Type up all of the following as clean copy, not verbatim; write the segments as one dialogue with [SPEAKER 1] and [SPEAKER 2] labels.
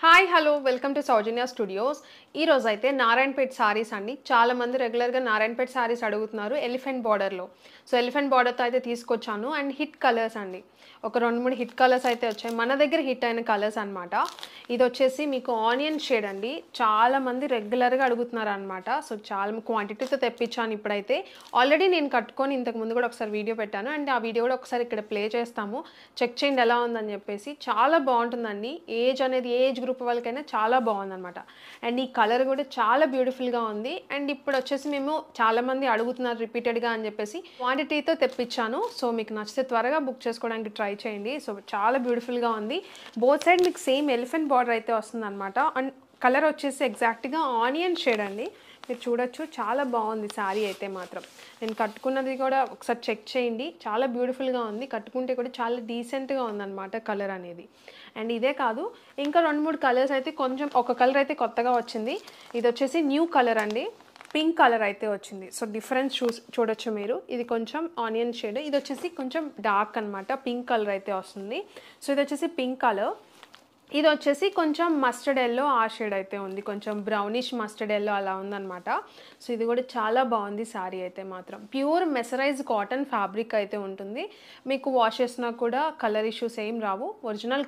[SPEAKER 1] Hi hello welcome to Soujanya studios. ఈ రోజు అయితే నారాయణపేట్ సారీస్ అండి. చాలా మంది రెగ్యులర్గా నారాయణపేట్ సారీస్ అడుగుతున్నారు ఎలిఫెంట్ బార్డర్లో. సో ఎలిఫెంట్ బార్డర్తో అయితే తీసుకొచ్చాను. అండ్ హిట్ కలర్స్ అండి, ఒక 2-3 హిట్ కలర్స్ అయితే వచ్చాయి. మన దగ్గర హిట్ అయిన కలర్స్ అనమాట. ఇది వచ్చేసి మీకు ఆనియన్ షేడ్ అండి. చాలా మంది రెగ్యులర్గా అడుగుతున్నారు అనమాట. సో చాలా క్వాంటిటీతో తెప్పించాను. ఇప్పుడైతే ఆల్రెడీ నేను కట్టుకొని ఇంతకు ముందు కూడా ఒకసారి వీడియో పెట్టాను. అండ్ ఆ వీడియో కూడా ఒకసారి ఇక్కడ ప్లే చేస్తాము, చెక్ చేయండి ఎలా ఉందని చెప్పేసి. చాలా బాగుంటుందండి. ఏజ్ గ్రూప్ వాళ్ళకైనా చాలా బాగుందన్నమాట. అండ్ ఈ కలర్ కూడా చాలా బ్యూటిఫుల్గా ఉంది. అండ్ ఇప్పుడు వచ్చేసి మేము చాలామంది అడుగుతున్నారు రిపీటెడ్గా అని చెప్పేసి క్వాంటిటీతో తెప్పించాను. సో మీకు నచ్చితే త్వరగా బుక్ చేసుకోవడానికి ట్రై చేయండి. సో చాలా బ్యూటిఫుల్గా ఉంది. బోత్ సైడ్ మీకు సేమ్ ఎలిఫెంట్ బార్డర్ అయితే వస్తుంది అనమాట. అండ్ కలర్ వచ్చేసి ఎగ్జాక్ట్గా ఆనియన్ షేడ్ అండి. మీరు చూడొచ్చు, చాలా బాగుంది శారీ అయితే మాత్రం. నేను కట్టుకున్నది కూడా ఒకసారి చెక్ చేయండి, చాలా బ్యూటిఫుల్గా ఉంది. కట్టుకుంటే కూడా చాలా డీసెంట్గా ఉందన్నమాట కలర్ అనేది. అండ్ ఇదే కాదు, ఇంకా 2-3 కలర్స్ అయితే కొంచెం, ఒక కలర్ అయితే కొత్తగా వచ్చింది. ఇది వచ్చేసి న్యూ కలర్ అండి, పింక్ కలర్ అయితే వచ్చింది. సో డిఫరెన్స్ చూడొచ్చు మీరు. ఇది కొంచెం ఆనియన్ షేడ్, ఇది వచ్చేసి కొంచెం డార్క్ అనమాట, పింక్ కలర్ అయితే వస్తుంది. సో ఇది వచ్చేసి పింక్ కలర్. ఇది వచ్చేసి కొంచెం మస్టర్డ్ ఎల్లో ఆ షేడ్ అయితే ఉంది, కొంచెం బ్రౌనిష్ మస్టర్డ్ ఎల్లో అలా ఉందన్నమాట. సో ఇది కూడా చాలా బాగుంది శారీ అయితే మాత్రం. ప్యూర్ మెసరైజ్ కాటన్ ఫ్యాబ్రిక్ అయితే ఉంటుంది. మీకు వాష్ చేసినా కూడా కలర్ ఇష్యూస్ ఏం రావు. ఒరిజినల్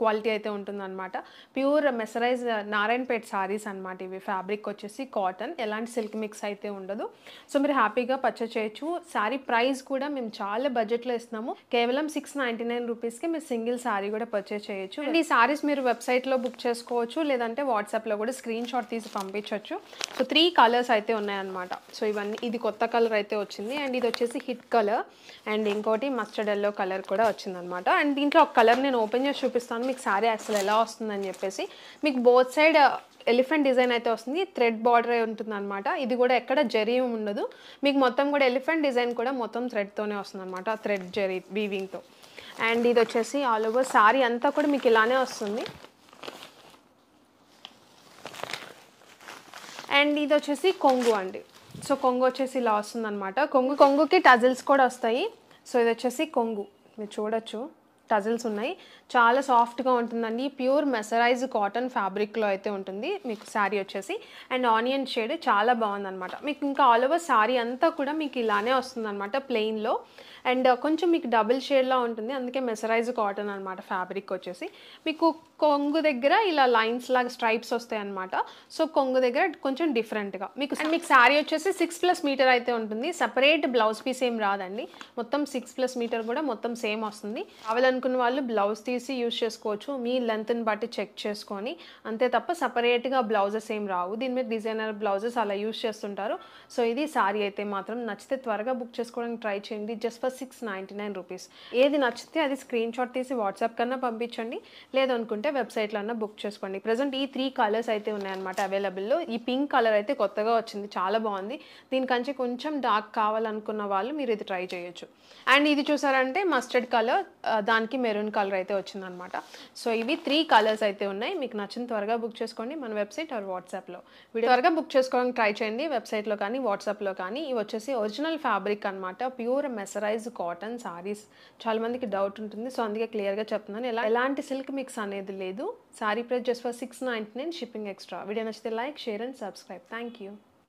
[SPEAKER 1] క్వాలిటీ అయితే ఉంటుంది అనమాట. ప్యూర్ మెసరైజ్ నారాయణపేట్ శారీస్ అనమాట ఇవి. ఫ్యాబ్రిక్ వచ్చేసి కాటన్, ఎలాంటి సిల్క్ మిక్స్ అయితే ఉండదు. సో మీరు హ్యాపీగా పర్చేస్ చేయొచ్చు. శారీ ప్రైస్ కూడా మేము చాలా బడ్జెట్లో ఇస్తున్నాము. కేవలం 699 రూపీస్కి మీరు సింగిల్ శారీ కూడా పర్చేస్ చేయొచ్చు. అండ్ ఈ శారీస్ మీరు వెబ్సైట్లో బుక్ చేసుకోవచ్చు, లేదంటే వాట్సాప్లో కూడా స్క్రీన్ షాట్ తీసి పంపించవచ్చు. సో 3 కలర్స్ అయితే ఉన్నాయన్నమాట. సో ఇవన్నీ, ఇది కొత్త కలర్ అయితే వచ్చింది. అండ్ ఇది వచ్చేసి హిట్ కలర్. అండ్ ఇంకోటి మస్టర్డ్ ఎల్లో కలర్ కూడా వచ్చిందనమాట. అండ్ దీంట్లో ఒక కలర్ నేను ఓపెన్ చేసి చూపిస్తాను మీకు శారీ అసలు ఎలా వస్తుందని చెప్పేసి. మీకు బోత్ సైడ్ ఎలిఫెంట్ డిజైన్ అయితే వస్తుంది, థ్రెడ్ బార్డర్ ఉంటుంది అనమాట. ఇది కూడా ఎక్కడ జరీ ఉండదు. మీకు మొత్తం కూడా ఎలిఫెంట్ డిజైన్ కూడా మొత్తం థ్రెడ్తోనే వస్తుంది అనమాట, థ్రెడ్ జరీ వీవింగ్తో. అండ్ ఇది వచ్చేసి ఆల్ ఓవర్ శారీ అంతా కూడా మీకు ఇలానే వస్తుంది. అండ్ ఇది వచ్చేసి కొంగు అండి. సో కొంగు వచ్చేసి ఇలా వస్తుంది అనమాట. కొంగుకి టజిల్స్ కూడా వస్తాయి. సో ఇది వచ్చేసి కొంగు, మీరు చూడొచ్చు టజిల్స్ ఉన్నాయి. చాలా సాఫ్ట్గా ఉంటుందండి. ప్యూర్ మెసరైజ్ కాటన్ ఫ్యాబ్రిక్లో అయితే ఉంటుంది మీకు శారీ వచ్చేసి. అండ్ ఆనియన్ షేడ్ చాలా బాగుందన్నమాట. మీకు ఇంకా ఆల్ ఓవర్ శారీ అంతా కూడా మీకు ఇలానే వస్తుంది అనమాట, ప్లెయిన్లో. అండ్ కొంచెం మీకు డబుల్ షేడ్లా ఉంటుంది, అందుకే మెసరైజ్ కాటన్ అనమాట ఫ్యాబ్రిక్ వచ్చేసి. మీకు కొంగు దగ్గర ఇలా లైన్స్ లాగా స్ట్రైప్స్ వస్తాయి అనమాట. సో కొంగు దగ్గర కొంచెం డిఫరెంట్గా మీకు. అండ్ మీకు శారీ వచ్చేసి 6+ మీటర్ అయితే ఉంటుంది. సపరేట్ బ్లౌజ్ పీస్ ఏం రాదండి, మొత్తం 6+ మీటర్ కూడా మొత్తం సేమ్ వస్తుంది. కావాలనుకున్న వాళ్ళు బ్లౌజ్ తీసి యూజ్ చేసుకోవచ్చు, మీ లెంత్ని బట్టి చెక్ చేసుకొని. అంతే తప్ప సపరేట్గా బ్లౌజెస్ ఏం రావు. దీని మీద డిజైనర్ బ్లౌజెస్ అలా యూజ్ చేస్తుంటారు. సో ఇది శారీ అయితే మాత్రం. నచ్చితే త్వరగా బుక్ చేసుకోవడానికి ట్రై చేయండి. Just for 699 rupees. ఏది నచ్చితే అది స్క్రీన్ షాట్ తీసి వాట్సాప్ కన్నా పంపించండి, లేదనుకుంటే వెబ్సైట్లో అన్నా బుక్ చేసుకోండి. ప్రజెంట్ ఈ 3 కలర్స్ అయితే ఉన్నాయన్నమాట అవైలబుల్లో. ఈ పింక్ కలర్ అయితే కొత్తగా వచ్చింది, చాలా బాగుంది. దీనికంటే కొంచెం డార్క్ కావాలనుకున్న వాళ్ళు మీరు ఇది ట్రై చేయొచ్చు. అండ్ ఇది చూసారంటే మస్టర్డ్ కలర్, దానికి మెరూన్ కలర్ అయితే వచ్చిందనమాట. సో ఇవి 3 కలర్స్ అయితే ఉన్నాయి. మీకు నచ్చిన త్వరగా బుక్ చేసుకోండి మన వెబ్సైట్ ఆర్ వాట్సాప్లో. వీడియో త్వరగా బుక్ చేసుకోవడానికి ట్రై చేయండి, వెబ్సైట్లో కానీ వాట్సాప్లో కానీ. ఇవి వచ్చేసి ఒరిజినల్ ఫ్యాబ్రిక్ అనమాట, ప్యూర్ మెసరైజ్ కాటన్ సారీస్. చాలా మందికి డౌట్ ఉంటుంది, సో అందుకే క్లియర్గా చెప్తున్నాను. ఎలాంటి సిల్క్ మిక్స్ అనేది లేదు. Sari price just for 699, shipping extra. Video నచ్చితే like, share and subscribe. Thank you.